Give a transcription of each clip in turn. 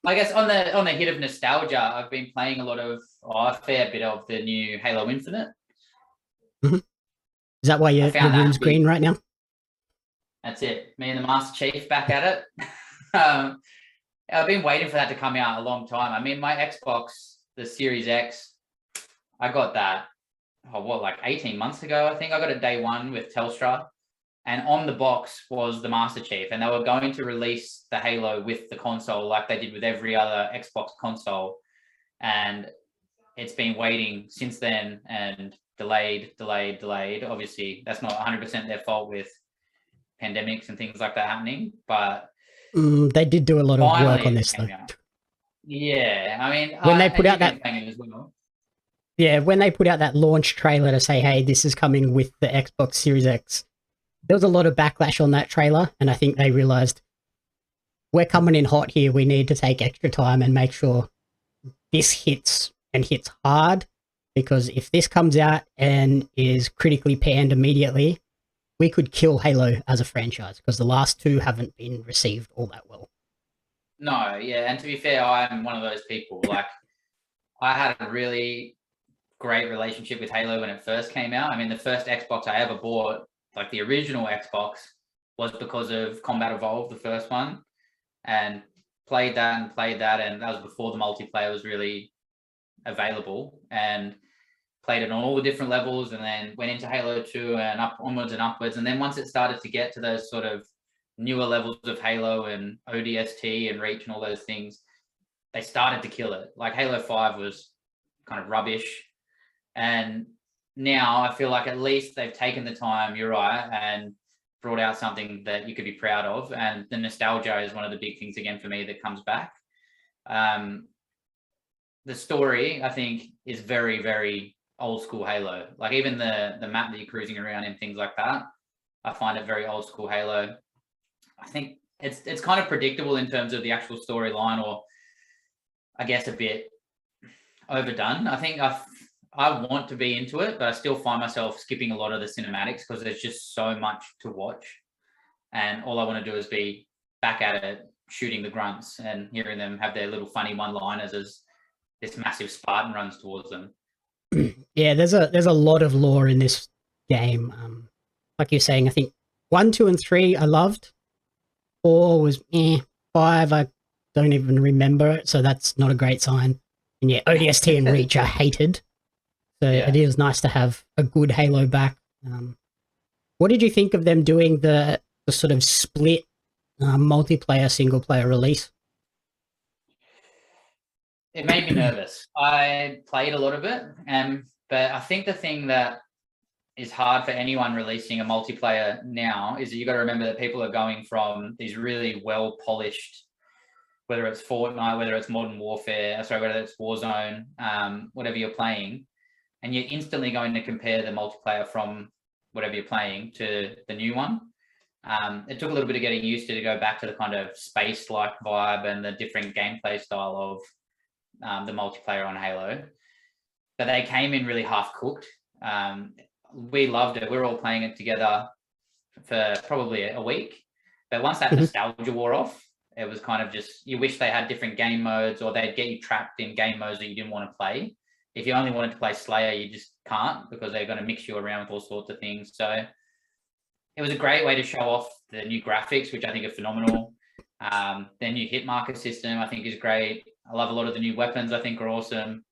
I guess on the hit of nostalgia, I've been playing a fair bit of the new Halo Infinite. Mhm. Is that why your room's green right now? That's it. Me and the Master Chief back at it. I've been waiting for that to come out a long time. I mean, my Xbox, the Series X, I got that, like 18 months ago, I think. I got it day one with Telstra. And on the box was the Master Chief. And they were going to release the Halo with the console like they did with every other Xbox console. And it's been waiting since then and delayed. Obviously, that's not 100% their fault with pandemics and things like that happening. But they did do a lot of work on this, though. Yeah, I mean, when they put out that as well. Yeah, when they put out that launch trailer to say, hey, this is coming with the Xbox Series X, there was a lot of backlash on that trailer, and I think they realized we're coming in hot here. We need to take extra time and make sure this hits and hits hard, because if this comes out and is critically panned immediately, we could kill Halo as a franchise, because the last two haven't been received all that well. No, yeah, and to be fair, I'm one of those people. Like, I had a really great relationship with Halo when it first came out. I mean, the first Xbox I ever bought, like the original Xbox, was because of Combat Evolved, the first one, and played that, and that was before the multiplayer was really available, and played it on all the different levels, and then went into Halo 2 and onwards and upwards. And then once it started to get to those sort of newer levels of Halo and ODST and Reach and all those things, they started to kill it. Like Halo 5 was kind of rubbish. And now I feel like at least they've taken the time, you're right, and brought out something that you could be proud of. And the nostalgia is one of the big things again for me that comes back. The story, I think, is very, very old school Halo. Like even the map that you're cruising around and things like that, I find it very old school Halo. I think it's kind of predictable in terms of the actual storyline, or I guess a bit overdone. I think I want to be into it, but I still find myself skipping a lot of the cinematics because there's just so much to watch. And all I want to do is be back at it, shooting the grunts and hearing them have their little funny one-liners as this massive Spartan runs towards them. Yeah, there's a lot of lore in this game. Like you're saying, I think 1, 2, and 3 I loved. 4 was 5 I don't even remember it, so that's not a great sign. And yeah, ODST and Reach I hated. So yeah, it is nice to have a good Halo back. What did you think of them doing the sort of split multiplayer, single player release? It made me nervous. I played a lot of it, but I think the thing that is hard for anyone releasing a multiplayer now is that you got to remember that people are going from these really well polished, whether it's Fortnite, whether it's Modern Warfare, whether it's Warzone, whatever you're playing, and you're instantly going to compare the multiplayer from whatever you're playing to the new one. It took a little bit of getting used to go back to the kind of space-like vibe and the different gameplay style of the multiplayer on Halo. But they came in really half-cooked. We loved it. We were all playing it together for probably a week. But once that nostalgia wore off, it was kind of just, you wish they had different game modes, or they'd get you trapped in game modes that you didn't want to play. If you only wanted to play Slayer, you just can't, because they're going to mix you around with all sorts of things. So it was a great way to show off the new graphics, which I think are phenomenal. Their new hit marker system, I think, is great. I love a lot of the new weapons. I think are awesome.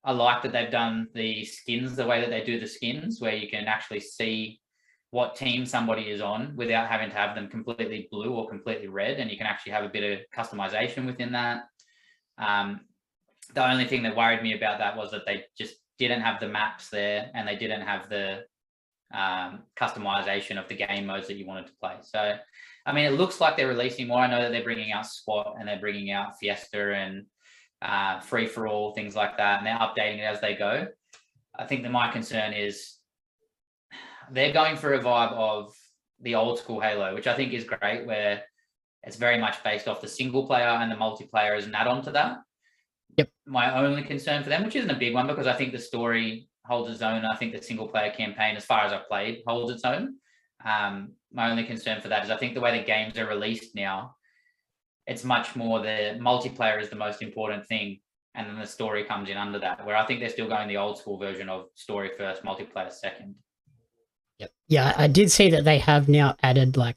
I like that they've done the skins the way that they do the skins, where you can actually see what team somebody is on without having to have them completely blue or completely red, and you can actually have a bit of customization within that. The only thing that worried me about that was that they just didn't have the maps there, and they didn't have the customization of the game modes that you wanted to play. So, I mean, it looks like they're releasing more. I know that they're bringing out SWAT and they're bringing out Fiesta and free-for-all, things like that, and they're updating it as they go. I think that my concern is they're going for a vibe of the old school Halo, which I think is great, where it's very much based off the single player and the multiplayer as an add-on to that. Yep. My only concern for them, which isn't a big one, because I think the story holds its own. I think the single player campaign, as far as I've played, holds its own. My only concern for that is I think the way the games are released now, it's much more the multiplayer is the most important thing, and then the story comes in under that, where I think they're still going the old school version of story first, multiplayer second. Yep. Yeah, I did see that they have now added like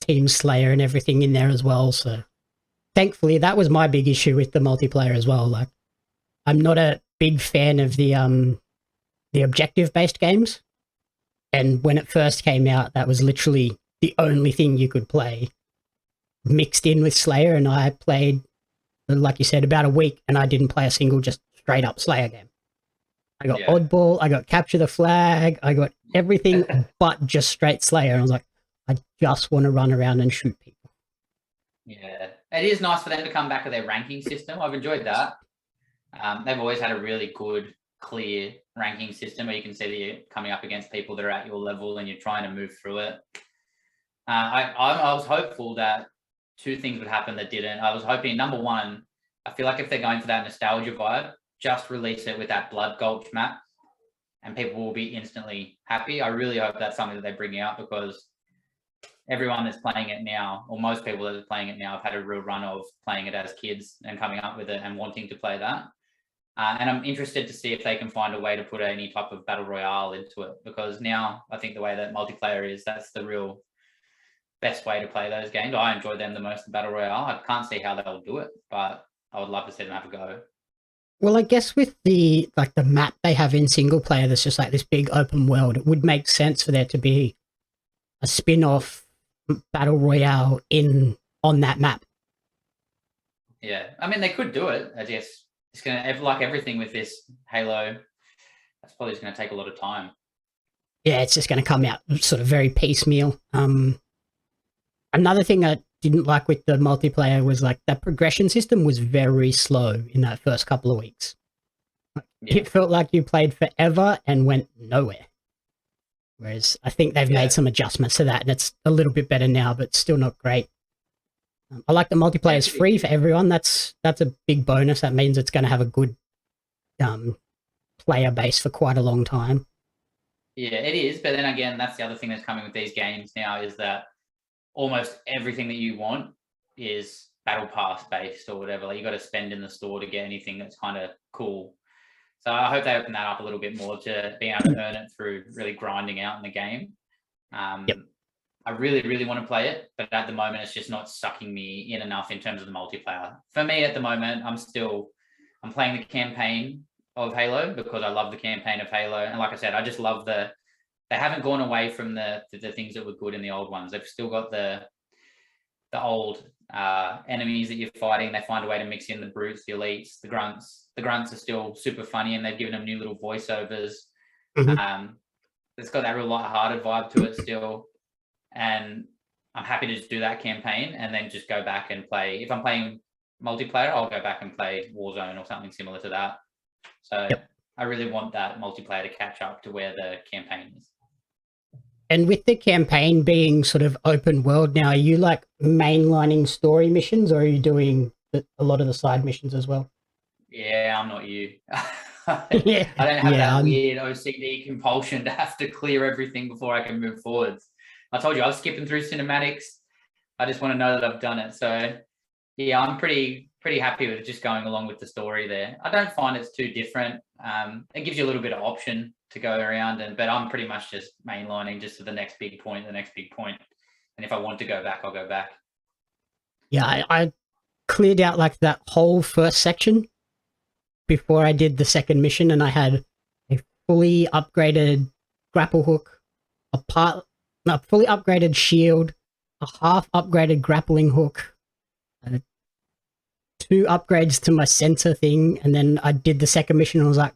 Team Slayer and everything in there as well. So thankfully, that was my big issue with the multiplayer as well. Like, I'm not a big fan of the objective-based games. And when it first came out, that was literally the only thing you could play mixed in with Slayer. And I played, like you said, about a week, and I didn't play a single just straight up Slayer game. I got Oddball, I got Capture the Flag, I got everything but just straight Slayer. And I was like, I just want to run around and shoot people. Yeah, it is nice for them to come back to their ranking system. I've enjoyed that. They've always had a really good, clear ranking system where you can see that you're coming up against people that are at your level and you're trying to move through it. I was hopeful that two things would happen that didn't. I was hoping, number one, I feel like if they're going for that nostalgia vibe, just release it with that Blood Gulch map and people will be instantly happy. I really hope that's something that they bring out, because everyone that's playing it now, or most people that are playing it now, have had a real run of playing it as kids and coming up with it and wanting to play that. And I'm interested to see if they can find a way to put any type of battle royale into it, because now I think the way that multiplayer is, that's the real best way to play those games. I enjoy them the most in battle royale. I can't see how they'll do it, but I would love to see them have a go. Well, I guess with the map they have in single player, that's just like this big open world, it would make sense for there to be a spin-off battle royale on that map. Yeah, I mean, they could do it. I guess it's gonna, like everything with this Halo, that's probably just gonna take a lot of time. Yeah, it's just going to come out sort of very piecemeal. Another thing I didn't like with the multiplayer was like that progression system was very slow in that first couple of weeks. Yeah. It felt like you played forever and went nowhere. Whereas I think they've made some adjustments to that, and it's a little bit better now, but still not great. I like the multiplayer is free for everyone. That's a big bonus. That means it's going to have a good player base for quite a long time. Yeah, it is. But then again, that's the other thing that's coming with these games now, is that almost everything that you want is battle pass based or whatever. Like, you got to spend in the store to get anything that's kind of cool. So I hope they open that up a little bit more to being able to earn it through really grinding out in the game. I really, really want to play it, but at the moment it's just not sucking me in enough in terms of the multiplayer. For me at the moment, I'm playing the campaign of Halo because I love the campaign of Halo. And like I said, I just love they haven't gone away from the things that were good in the old ones. They've still got the old enemies that you're fighting. They find a way to mix in the brutes, the elites, the grunts. The grunts are still super funny, and they've given them new little voiceovers. It's got that real light-hearted vibe to it still. And I'm happy to just do that campaign and then just go back and play. If I'm playing multiplayer, I'll go back and play Warzone or something similar to that. So I really want that multiplayer to catch up to where the campaign is. And with the campaign being sort of open world now, are you like mainlining story missions, or are you doing a lot of the side missions as well? Yeah, I'm not you. I don't have that weird OCD compulsion to have to clear everything before I can move forwards. I told you I was skipping through cinematics. I just want to know that I've done it. So yeah, I'm pretty happy with just going along with the story there. I don't find it's too different. It gives you a little bit of option to go around, but I'm pretty much just mainlining just to the next big point. And if I want to go back, I'll go back. Yeah, I cleared out like that whole first section before I did the second mission, and I had a fully upgraded grapple hook, a fully upgraded shield, a half upgraded grappling hook, 2 upgrades to my sensor thing, and then I did the second mission and I was like,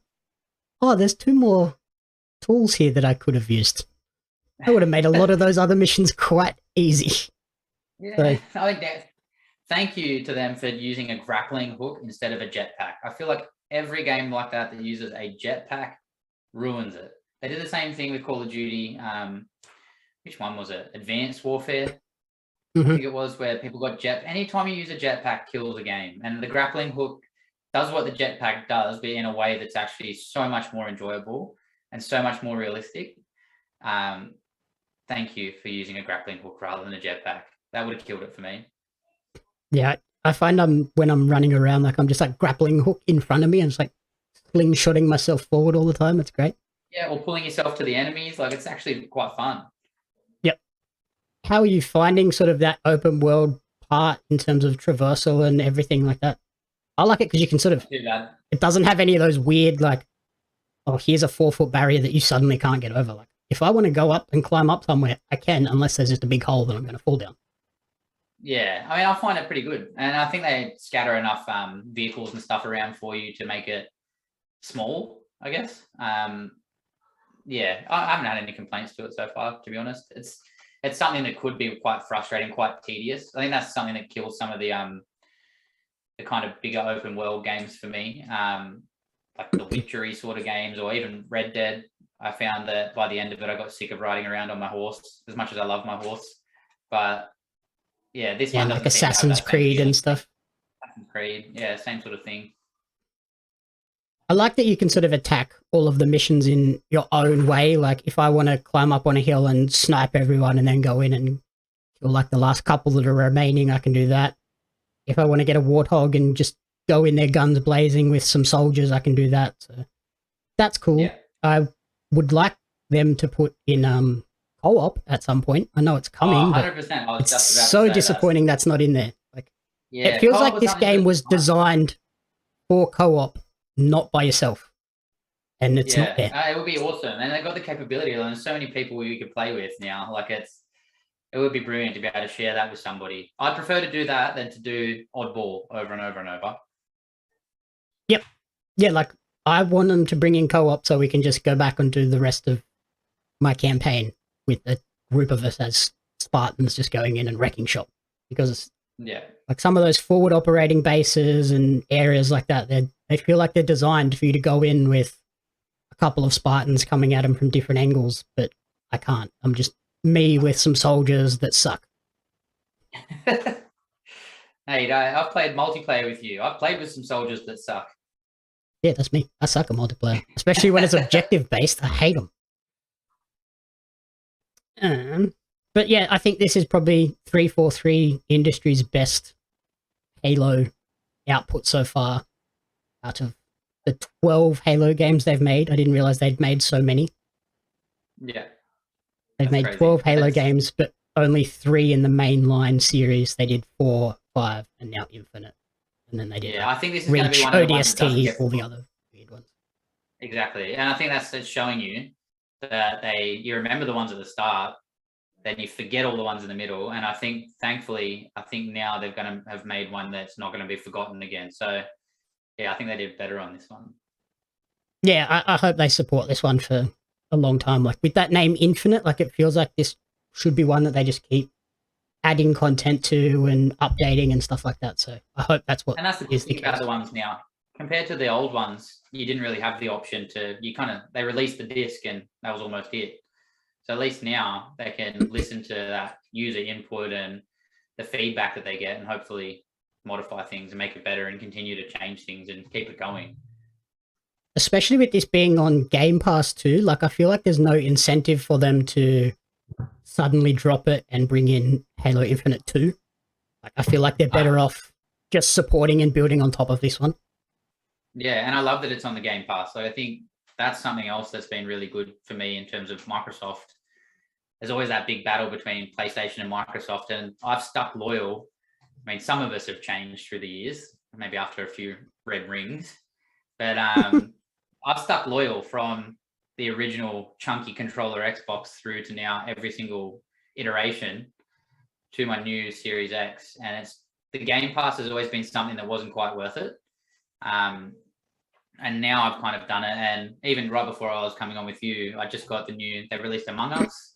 oh, there's 2 more tools here that I could have used. I would have made a lot of those other missions quite easy. Yeah, so, I think that, thank you to them for using a grappling hook instead of a jetpack. I feel like every game like that uses a jetpack ruins it. They did the same thing with Call of Duty. Which one was it? Advanced Warfare, I think it was, where people got anytime you use a jetpack kills a game. And the grappling hook does what the jetpack does, but in a way that's actually so much more enjoyable and so much more realistic. Thank you for using a grappling hook rather than a jetpack. That would have killed it for me. Yeah, I find when I'm running around, like I'm just like grappling hook in front of me and just like slingshotting myself forward all the time. It's great. Yeah, or pulling yourself to the enemies. Like, it's actually quite fun. Yep. How are you finding sort of that open world part in terms of traversal and everything like that? I like it because you can sort of, Do that. it doesn't have any of those weird, like, oh, here's a 4-foot barrier that you suddenly can't get over. Like, if I want to go up and climb up somewhere, I can, unless there's just a big hole that I'm going to fall down. Yeah, I mean, I find it pretty good, and I think they scatter enough vehicles and stuff around for you to make it small, I guess. Yeah, I haven't had any complaints to it so far, to be honest. It's something that could be quite frustrating, quite tedious. I think that's something that kills some of the kind of bigger open world games for me, like the Witchery sort of games, or even Red Dead. I found that by the end of it, I got sick of riding around on my horse, as much as I love my horse. But yeah, this one like doesn't seem to have Assassin's that same Creed feel. and stuff. Assassin's Creed, yeah, same sort of thing. I like that you can sort of attack all of the missions in your own way. Like if I want to climb up on a hill and snipe everyone and then go in and kill like the last couple that are remaining, I can do that. If I want to get a warthog and just go in there guns blazing with some soldiers, I can do that. So that's cool. Yeah. I would like them to put in co-op at some point. I know it's coming, but 100%. I was it's just about so to say disappointing that's not in there. Like, Yeah, it feels co-op like this something game that's was fun. designed for co-op, not by yourself, and it's not there. It would be awesome, and they've got the capability. And there's so many people you could play with now. Like, it would be brilliant to be able to share that with somebody. I'd prefer to do that than to do oddball over and over and over. Yep. Yeah, like I want them to bring in co-op so we can just go back and do the rest of my campaign with a group of us as Spartans just going in and wrecking shop. Because Yeah, like some of those forward operating bases and areas like that, they feel like they're designed for you to go in with a couple of Spartans coming at them from different angles, but I can't. I'm just me with some soldiers that suck. Hey, I've played multiplayer with you. I've played with some soldiers that suck. Yeah, that's me. I suck at multiplayer, especially when it's objective based. I hate them. But yeah, I think this is probably 343 Industries' best Halo output so far. Out of the 12 Halo games they've made, I didn't realize they'd made so many. Yeah, They've made crazy. 12 Halo games, but only 3 in the mainline series. They did 4, 5, and now Infinite. And then they did I think this is going to Reach, be one of the ones that doesn't ODST, get all the other weird ones. Exactly, and I think that's showing you that you remember the ones at the start, then you forget all the ones in the middle. And I think, thankfully, now they're going to have made one that's not going to be forgotten again. So yeah, I think they did better on this one. Yeah, I hope they support this one for a long time. Like with that name Infinite, like it feels like this should be one that they just keep adding content to and updating and stuff like that. So I hope that's what. And that's the good thing about the ones now. Compared to the old ones, you didn't really have the option to. They released the disc and that was almost it. So at least now they can listen to that user input and the feedback that they get, and hopefully modify things and make it better and continue to change things and keep it going. Especially with this being on Game Pass too, like I feel like there's no incentive for them to suddenly drop it and bring in Halo Infinite 2. Like I feel like they're better off just supporting and building on top of this one. Yeah, and I love that it's on the Game Pass. So I think that's something else that's been really good for me in terms of Microsoft. There's always that big battle between PlayStation and Microsoft, and I've stuck loyal. I mean, some of us have changed through the years, maybe after a few red rings, but I've stuck loyal from the original chunky controller Xbox through to now every single iteration to my new Series X. And the Game Pass has always been something that wasn't quite worth it. And now I've kind of done it. And even right before I was coming on with you, I just got they released Among Us,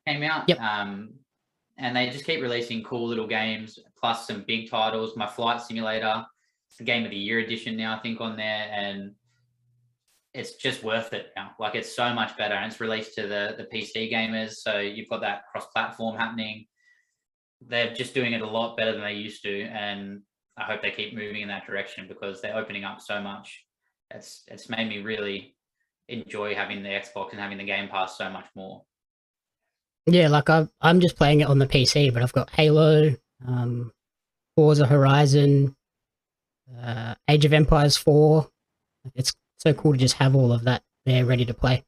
came out. Yep. And they just keep releasing cool little games, plus some big titles. My Flight Simulator, it's the Game of the Year edition now, I think, on there. And it's just worth it now. Like, it's so much better. And it's released to the PC gamers. So you've got that cross-platform happening. They're just doing it a lot better than they used to. And I hope they keep moving in that direction because they're opening up so much. It's made me really enjoy having the Xbox and having the Game Pass so much more. Yeah, like I'm just playing it on the PC, but I've got Halo, Forza Horizon, Age of Empires 4. It's so cool to just have all of that there ready to play.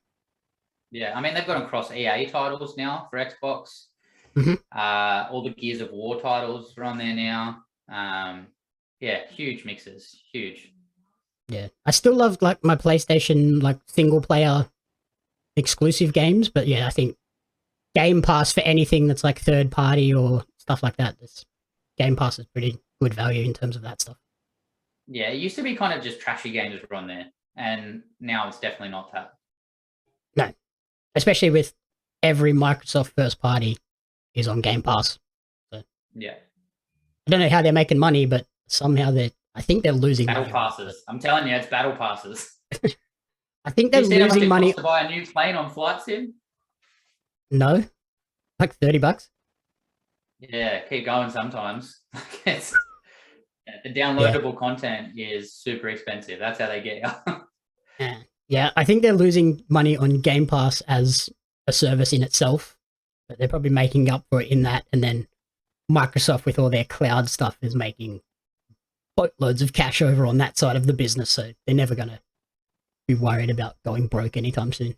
Yeah, I mean, they've got them across EA titles now for Xbox. All the Gears of War titles are on there now. Yeah, huge mixes, huge. Yeah, I still love like my PlayStation like single player exclusive games, but yeah, I think Game Pass for anything that's like third party or stuff like that. Game Pass is pretty good value in terms of that stuff. Yeah, it used to be kind of just trashy games that were on there, and now it's definitely not that. No, especially with every Microsoft first party is on Game Pass. So yeah, I don't know how they're making money, but somehow I think they're losing battle money. passes. I'm telling you, it's battle passes. I think they're losing money to buy a new plane on Flight Sim. No, like $30. Yeah, keep going sometimes. The downloadable content is super expensive. That's how they get you. Yeah, I think they're losing money on Game Pass as a service in itself, but they're probably making up for it in that. And then Microsoft, with all their cloud stuff, is making boatloads of cash over on that side of the business. So they're never going to be worried about going broke anytime soon.